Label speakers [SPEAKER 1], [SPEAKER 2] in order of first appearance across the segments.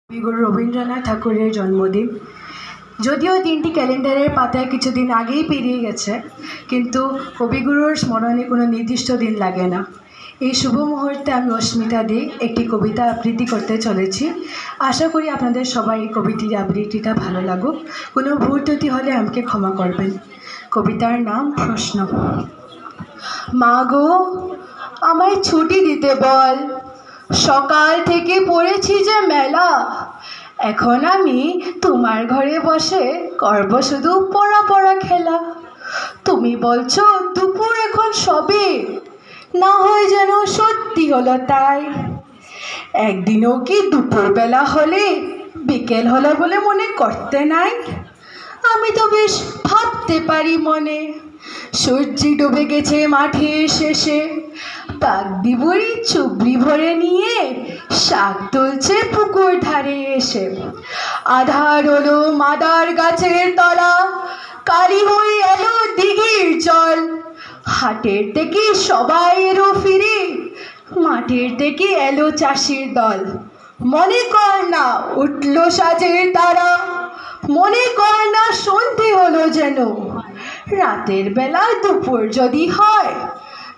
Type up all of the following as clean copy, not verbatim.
[SPEAKER 1] কবিগুরু রবীন্দ্রনাথ ঠাকুরের জন্মদিন। যদিও দিনটি ক্যালেন্ডারের পাতায় কিছুদিন আগেই পেরিয়ে গেছে, কিন্তু কবিগুরুর স্মরণে কোনো নির্দিষ্ট দিন লাগে না। এই শুভ মুহূর্তে আমি অস্মিতা দে একটি কবিতা আবৃত্তি করতে চলেছি। আশা করি আপনাদের সবাই এই কবিতার আবৃত্তিটা ভালো লাগুক। কোনো ভুল ত্রুটি হলে আমাকে ক্ষমা করবেন। কবিতার নাম প্রশ্ন। মা গো, আমায় ছুটি দিতে বল, সকাল থেকে পড়েছি যে মেলা। এখন আমি তোমার ঘরে বসে করব শুধু পড়া পড়া খেলা। তুমি বলছো দুপুর এখন সবে, না হয় যেন সত্যি হলো তাই। একদিনও কি দুপুরবেলা হলে বিকেল হলো বলে মনে করতে নাই? আমি তো বেশ ভাবতে পারি মনে, সূর্য ডুবে গেছে মাঠের শেষে, পাগড়ি বুড়ি চুবড়ি ভরে নিয়ে শাক তুলছে পুকুর ধারে এসে। আধার হলো মাদার গাছের তলা, কালি হয়ে এলো দিঘির জল। হাটের থেকে সবাই এলো ফিরে, মাঠের থেকে এলো চাষির দল। মনে কর না উঠলো সাজের তারা, মনে কর না সন্ধে হলো যেন। রাতের বেলা দুপুর যদি হয়,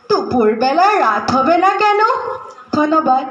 [SPEAKER 1] দুপুর বেলা রাত হবে না কেন? ধন্যবাদ।